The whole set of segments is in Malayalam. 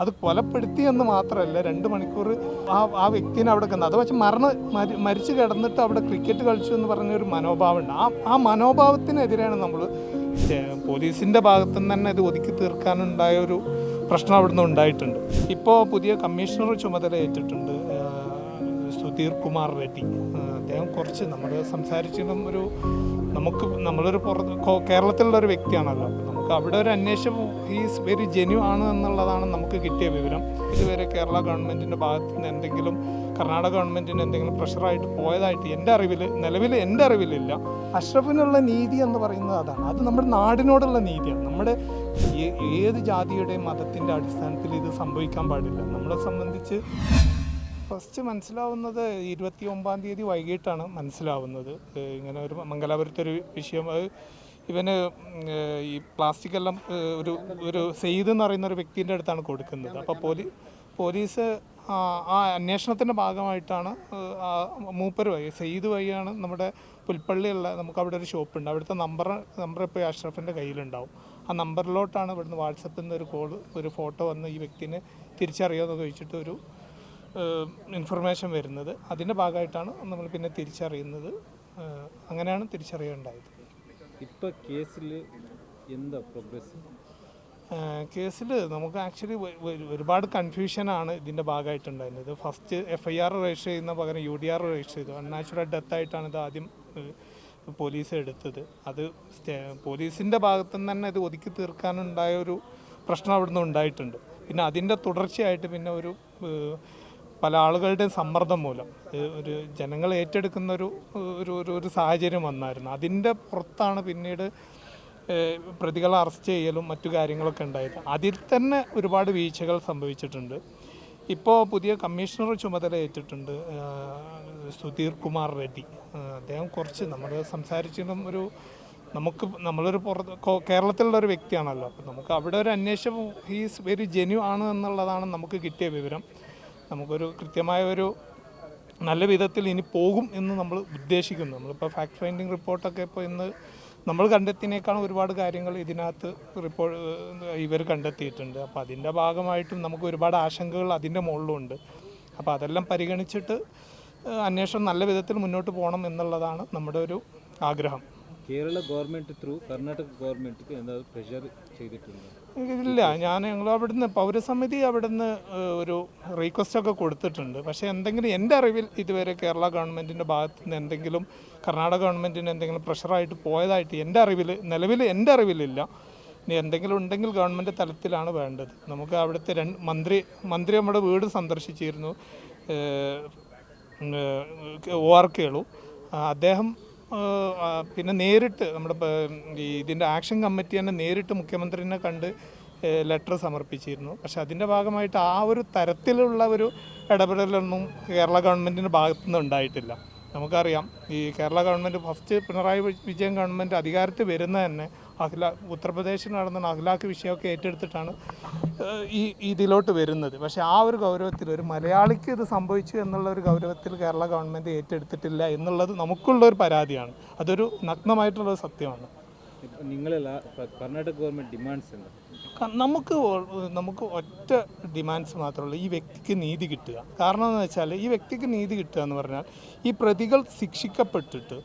അത് കൊലപ്പെടുത്തിയെന്ന് മാത്രമല്ല 2 മണിക്കൂർ ആ വ്യക്തിനെ അവിടെ കിടന്നു. അത് വെച്ച് മരിച്ചു കിടന്നിട്ട് അവിടെ ക്രിക്കറ്റ് കളിച്ചു എന്ന് പറഞ്ഞൊരു മനോഭാവമുണ്ട്. ആ മനോഭാവത്തിനെതിരെയാണ് നമ്മൾ പോലീസിൻ്റെ ഭാഗത്തുനിന്ന് തന്നെ ഇത് ഒതുക്കി തീർക്കാനുണ്ടായ ഒരു പ്രശ്നം അവിടുന്ന് ഉണ്ടായിട്ടുണ്ട്. ഇപ്പോൾ പുതിയ കമ്മീഷണർ ചുമതല ഏറ്റിട്ടുണ്ട്, സുധീർ കുമാർ റെഡ്ഡി. അദ്ദേഹം കുറച്ച് നമ്മൾ സംസാരിച്ചതും നമ്മളൊരു കേരളത്തിലുള്ള ഒരു വ്യക്തിയാണല്ലോ. അപ്പോൾ നമുക്ക് അവിടെ ഒരു അന്വേഷണം ഈസ് വെരി ജെന്യു ആണ് എന്നുള്ളതാണ് നമുക്ക് കിട്ടിയ വിവരം. ഇതുവരെ കേരള ഗവൺമെൻറ്റിൻ്റെ ഭാഗത്തു നിന്ന് എന്തെങ്കിലും കർണാടക ഗവൺമെൻറ്റിന് എന്തെങ്കിലും പ്രഷറായിട്ട് പോയതായിട്ട് നിലവിൽ എൻ്റെ അറിവിലില്ല. അഷ്റഫിനുള്ള നീതി എന്ന് പറയുന്നത് അതാണ്. അത് നമ്മുടെ നാടിനോടുള്ള നീതിയാണ്. നമ്മുടെ ഏത് ജാതിയുടെയും മതത്തിൻ്റെ അടിസ്ഥാനത്തിൽ ഇത് സംഭവിക്കാൻ പാടില്ല. നമ്മളെ സംബന്ധിച്ച് ഫസ്റ്റ് മനസ്സിലാവുന്നത് 29-ാം തീയതി വൈകിട്ടാണ് മനസ്സിലാവുന്നത്. ഇങ്ങനെ ഒരു മംഗലാപുരത്തൊരു വിഷയം, ഇവന് ഈ പ്ലാസ്റ്റിക് എല്ലാം ഒരു സെയ്ദ് എന്ന് പറയുന്ന ഒരു വ്യക്തിൻ്റെ അടുത്താണ് കൊടുക്കുന്നത്. അപ്പോൾ പോലീസ് ആ അന്വേഷണത്തിൻ്റെ ഭാഗമായിട്ടാണ് മൂപ്പര് വഴി സെയ്ദ് വഴിയാണ് നമ്മുടെ പുൽപ്പള്ളിയുള്ള നമുക്കവിടെ ഒരു ഷോപ്പുണ്ട്, അവിടുത്തെ നമ്പർ ഇപ്പോൾ അഷ്റഫിൻ്റെ കയ്യിലുണ്ടാവും. ആ നമ്പറിലോട്ടാണ് ഇവിടുന്ന് വാട്സപ്പിൽ നിന്ന് ഒരു ഫോട്ടോ വന്ന് ഈ വ്യക്തിനെ തിരിച്ചറിയാമെന്ന് ചോദിച്ചിട്ട് ഒരു ഇൻഫർമേഷൻ വരുന്നത്. അതിൻ്റെ ഭാഗമായിട്ടാണ് നമ്മൾ പിന്നെ തിരിച്ചറിയുന്നത്. അങ്ങനെയാണ് തിരിച്ചറിയുണ്ടായത്. ഇപ്പോൾ കേസിൽ എന്താ പ്രോഗ്രസ്? കേസിൽ നമുക്ക് ആക്ച്വലി ഒരുപാട് കൺഫ്യൂഷനാണ് ഇതിൻ്റെ ഭാഗമായിട്ടുണ്ടായിരുന്നത്. ഫസ്റ്റ് FIR രജിസ്റ്റർ ചെയ്യുന്ന പകരം UDR രജിസ്റ്റർ ചെയ്തു. അൺനാച്ചുറൽ ഡെത്തായിട്ടാണ് ഇത് ആദ്യം പോലീസ് എടുത്തത്. അത് പോലീസിൻ്റെ ഭാഗത്തുനിന്ന് തന്നെ ഇത് ഒതുക്കി തീർക്കാനുണ്ടായ ഒരു പ്രശ്നം അവിടുന്ന് ഉണ്ടായിട്ടുണ്ട്. പിന്നെ അതിൻ്റെ തുടർച്ചയായിട്ട് പിന്നെ പല ആളുകളുടെയും സമ്മർദ്ദം മൂലം ഒരു ജനങ്ങൾ ഏറ്റെടുക്കുന്ന ഒരു സാഹചര്യം വന്നായിരുന്നു. അതിൻ്റെ പുറത്താണ് പിന്നീട് പ്രതികളെ അറസ്റ്റ് ചെയ്യലും മറ്റു കാര്യങ്ങളൊക്കെ ഉണ്ടായത്. അതിൽ തന്നെ ഒരുപാട് വീഴ്ചകൾ സംഭവിച്ചിട്ടുണ്ട്. ഇപ്പോൾ പുതിയ കമ്മീഷണർ ചുമതല ഏറ്റിട്ടുണ്ട്, സുധീർ കുമാർ റെഡ്ഡി. അദ്ദേഹം കുറച്ച് നമ്മൾ സംസാരിച്ചതും നമ്മളൊരു കേരളത്തിലുള്ള ഒരു വ്യക്തിയാണല്ലോ. അപ്പോൾ നമുക്ക് അവിടെ ഒരു അന്വേഷണം ഈസ് വെരി ജെന്യു ആണ് എന്നുള്ളതാണ് നമുക്ക് കിട്ടിയ വിവരം. നമുക്കൊരു കൃത്യമായ ഒരു നല്ല വിധത്തിൽ ഇനി പോകും എന്ന് നമ്മൾ ഉദ്ദേശിക്കുന്നു. നമ്മളിപ്പോൾ ഫാക്ട് ഫൈൻഡിങ് റിപ്പോർട്ടൊക്കെ ഇപ്പോൾ ഇന്ന് നമ്മൾ കണ്ടെത്തിയതിനേക്കാളും ഒരുപാട് കാര്യങ്ങൾ ഇതിനകത്ത് ഇവർ കണ്ടെത്തിയിട്ടുണ്ട്. അപ്പോൾ അതിൻ്റെ ഭാഗമായിട്ടും നമുക്ക് ഒരുപാട് ആശങ്കകൾ അതിൻ്റെ മുകളിലുണ്ട്. അപ്പോൾ അതെല്ലാം പരിഗണിച്ചിട്ട് അന്വേഷണം നല്ല വിധത്തിൽ മുന്നോട്ട് പോകണം എന്നുള്ളതാണ് നമ്മുടെ ഒരു ആഗ്രഹം. കേരള ഗവൺമെൻറ് ത്രൂ കർണാടക ഗവൺമെൻറ്റിക്ക് എന്താ പ്രഷർ ചെയ്തിട്ടുണ്ട്? ഇല്ല, ഞങ്ങൾ അവിടുന്ന് പൗരസമിതി അവിടുന്ന് ഒരു റിക്വസ്റ്റൊക്കെ കൊടുത്തിട്ടുണ്ട്. പക്ഷേ എന്തെങ്കിലും എൻ്റെ അറിവിൽ ഇതുവരെ കേരള ഗവൺമെൻറ്റിൻ്റെ ഭാഗത്തു നിന്ന് എന്തെങ്കിലും കർണാടക ഗവൺമെൻറ്റിന് എന്തെങ്കിലും പ്രഷറായിട്ട് പോയതായിട്ട് നിലവിൽ എൻ്റെ അറിവിലില്ല. ഇനി എന്തെങ്കിലും ഉണ്ടെങ്കിൽ ഗവൺമെൻറ് തലത്തിലാണ് വേണ്ടത്. നമുക്ക് അവിടുത്തെ മന്ത്രി നമ്മുടെ വീട് സന്ദർശിച്ചിരുന്നു, OR കേളു. അദ്ദേഹം പിന്നെ നേരിട്ട് നമ്മുടെ ഇതിൻ്റെ ആക്ഷൻ കമ്മിറ്റി തന്നെ നേരിട്ട് മുഖ്യമന്ത്രിനെ കണ്ട് ലെറ്റർ സമർപ്പിച്ചിരുന്നു. പക്ഷെ അതിൻ്റെ ഭാഗമായിട്ട് ആ ഒരു തരത്തിലുള്ള ഒരു ഇടപെടലൊന്നും കേരള ഗവൺമെൻറ്റിൻ്റെ ഭാഗത്തുനിന്ന് ഉണ്ടായിട്ടില്ല. നമുക്കറിയാം, ഈ Kerala government first Pinarayi Vijayan government അധികാരത്തിൽ വരുന്ന തന്നെ ഉത്തർപ്രദേശിൽ നടന്ന അഖിലാഖ് വിഷയമൊക്കെ ഏറ്റെടുത്തിട്ടാണ് ഇതിലോട്ട് വരുന്നത്. പക്ഷേ ആ ഒരു ഗൗരവത്തിൽ ഒരു മലയാളിക്ക് ഇത് സംഭവിച്ചു എന്നുള്ള ഒരു ഗൗരവത്തിൽ കേരള ഗവൺമെൻറ് ഏറ്റെടുത്തിട്ടില്ല എന്നുള്ളത് നമുക്കുള്ളൊരു പരാതിയാണ്. അതൊരു നഗ്നമായിട്ടുള്ളൊരു സത്യമാണ്. കർണാടക ഗവൺമെൻറ് ഡിമാൻഡ്സ് എന്താ? നമുക്ക് ഒറ്റ ഡിമാൻഡ്സ് മാത്രമേ ഉള്ളൂ, ഈ വ്യക്തിക്ക് നീതി കിട്ടുക. കാരണം എന്ന് വെച്ചാൽ ഈ വ്യക്തിക്ക് നീതി കിട്ടുക എന്ന് പറഞ്ഞാൽ ഈ പ്രതികൾ ശിക്ഷിക്കപ്പെട്ടിട്ട്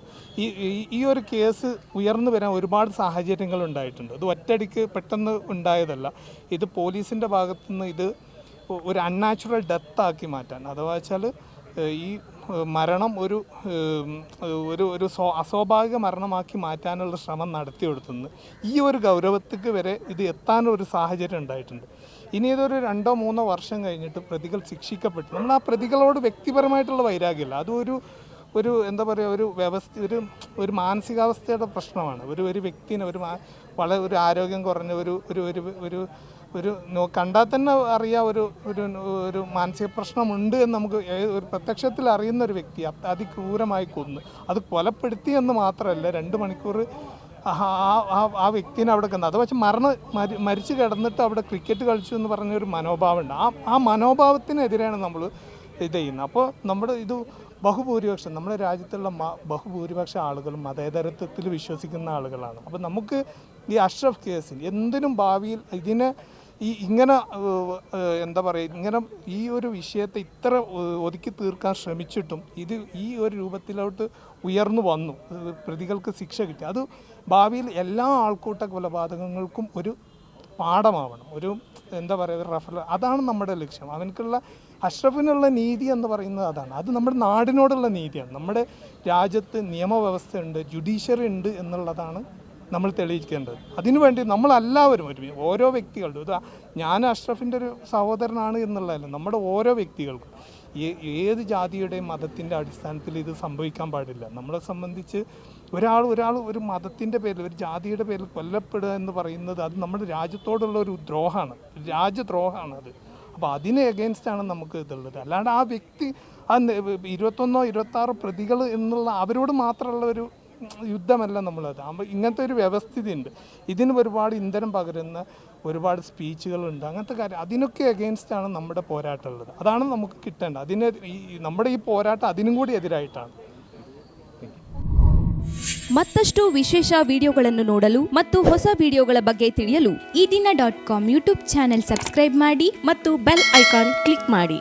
ഈ ഒരു കേസ് ഉയർന്നു വരാൻ ഒരുപാട് സാഹചര്യങ്ങൾ ഉണ്ടായിട്ടുണ്ട്. ഇത് ഒറ്റയടിക്ക് പെട്ടെന്ന് ഉണ്ടായതല്ല. ഇത് പോലീസിൻ്റെ ഭാഗത്തുനിന്ന് ഇത് ഒരു അൺനാച്ചുറൽ ഡെത്താക്കി മാറ്റാൻ, അഥവാ വെച്ചാൽ ഈ മരണം ഒരു അസ്വാഭാവിക മരണമാക്കി മാറ്റാനുള്ള ശ്രമം നടത്തിയെടുത്തുനിന്ന് ഈ ഒരു ഗൗരവത്തേക്ക് വരെ ഇത് എത്താനൊരു സാഹചര്യം ഉണ്ടായിട്ടുണ്ട്. ഇനി ഇതൊരു 2-3 വർഷം കഴിഞ്ഞിട്ട് പ്രതികൾ ശിക്ഷിക്കപ്പെട്ടു. നമ്മൾ ആ പ്രതികളോട് വ്യക്തിപരമായിട്ടുള്ള വൈരാഗ്യമല്ല, ഒരു എന്താ പറയുക, ഒരു മാനസികാവസ്ഥയുടെ പ്രശ്നമാണ്. ഒരു വ്യക്തിനെ വളരെ ആരോഗ്യം കുറഞ്ഞ കണ്ടാൽ തന്നെ അറിയാം ഒരു മാനസിക പ്രശ്നമുണ്ട് എന്ന് നമുക്ക് ഒരു പ്രത്യക്ഷത്തിൽ അറിയുന്ന ഒരു വ്യക്തി അതിക്രൂരമായി കൊന്നു. അത് കൊലപ്പെടുത്തിയെന്ന് മാത്രമല്ല 2 മണിക്കൂർ ആ വ്യക്തിനെ അവിടെ കിടന്നു. അത് വെച്ച് മരിച്ചു കിടന്നിട്ട് അവിടെ ക്രിക്കറ്റ് കളിച്ചു എന്ന് പറഞ്ഞൊരു മനോഭാവമുണ്ട്. ആ മനോഭാവത്തിനെതിരെയാണ് നമ്മൾ ഇത് ചെയ്യുന്നത്. അപ്പോൾ ഇത് ബഹുഭൂരിപക്ഷം നമ്മുടെ രാജ്യത്തുള്ള ബഹുഭൂരിപക്ഷം ആളുകളും മതേതരത്വത്തിൽ വിശ്വസിക്കുന്ന ആളുകളാണ്. അപ്പോൾ നമുക്ക് ഈ അഷ്റഫ് കേസിൽ എന്തിനും ഭാവിയിൽ ഇതിനെ ഇങ്ങനെ എന്താ പറയുക, ഇങ്ങനെ ഈ ഒരു വിഷയത്തെ ഇത്ര ഒതുക്കി തീർക്കാൻ ശ്രമിച്ചിട്ടും ഇത് ഈ ഒരു രൂപത്തിലോട്ട് ഉയർന്നു വന്നു, പ്രതികൾക്ക് ശിക്ഷ കിട്ടി. അത് ഭാവിയിൽ എല്ലാ ആൾക്കൂട്ട കൊലപാതകങ്ങൾക്കും ഒരു പാഠമാവണം, ഒരു എന്താ പറയുക റഫർ. അതാണ് നമ്മുടെ ലക്ഷ്യം. അവനക്കുള്ള അഷ്റഫിനുള്ള നീതി എന്ന് പറയുന്നത് അതാണ്. അത് നമ്മുടെ നാടിനോടുള്ള നീതിയാണ്. നമ്മുടെ രാജ്യത്ത് നിയമവ്യവസ്ഥയുണ്ട്, ജുഡീഷ്യറി ഉണ്ട് എന്നുള്ളതാണ് നമ്മൾ തെളിയിക്കേണ്ടത്. അതിനുവേണ്ടി നമ്മളെല്ലാവരും ഓരോ വ്യക്തികളുടെ ഇത് ഞാൻ അഷ്റഫിൻ്റെ ഒരു സഹോദരനാണ് എന്നുള്ളതല്ല, നമ്മുടെ ഓരോ വ്യക്തികൾക്കും ഏത് ജാതിയുടെയും മതത്തിൻ്റെ അടിസ്ഥാനത്തിൽ ഇത് സംഭവിക്കാൻ പാടില്ല. നമ്മളെ സംബന്ധിച്ച് ഒരാൾ ഒരു മതത്തിൻ്റെ പേരിൽ, ഒരു ജാതിയുടെ പേരിൽ കൊല്ലപ്പെടുക എന്ന് പറയുന്നത് അത് നമ്മുടെ രാജ്യത്തോടുള്ള ഒരു ദ്രോഹമാണ്, രാജ്യദ്രോഹമാണ് അത്. അപ്പോൾ അതിന് എഗെയിൻസ്റ്റാണ് നമുക്ക് ഇതുള്ളത്. അല്ലാണ്ട് ആ വ്യക്തി 21-26 പ്രതികൾ എന്നുള്ള അവരോട് മാത്രമുള്ള ഒരു യുദ്ധമല്ല നമ്മളത്. അപ്പോൾ ഇങ്ങനത്തെ ഒരു വ്യവസ്ഥിതി ഉണ്ട്. ഇതിന് ഒരുപാട് ഇന്ധനം പകരുന്ന ഒരുപാട് സ്പീച്ചുകളുണ്ട്, അങ്ങനത്തെ കാര്യം. അതിനൊക്കെ എഗെയിൻസ്റ്റാണ് നമ്മുടെ പോരാട്ടം ഉള്ളത്. അതാണ് നമുക്ക് കിട്ടേണ്ടത്. നമ്മുടെ ಈ പോരാട്ടം അതിനും കൂടി ಎದುರಾയിട്ടാണ്. ಮತ್ತಷ್ಟು ವಿಶೇಷ ವಿಡಿಯೋಗಳನ್ನು ನೋಡಲು ಮತ್ತು ಹೊಸ ವಿಡಿಯೋಗಳ ಬಗ್ಗೆ ತಿಳಿಯಲು ಈ ದಿನ .com ಯೂಟ್ಯೂಬ್ ಚಾನೆಲ್ ಸಬ್ಸ್ಕ್ರೈಬ್ ಮಾಡಿ ಮತ್ತು ಬೆಲ್ ಐಕಾನ್ ಕ್ಲಿಕ್ ಮಾಡಿ.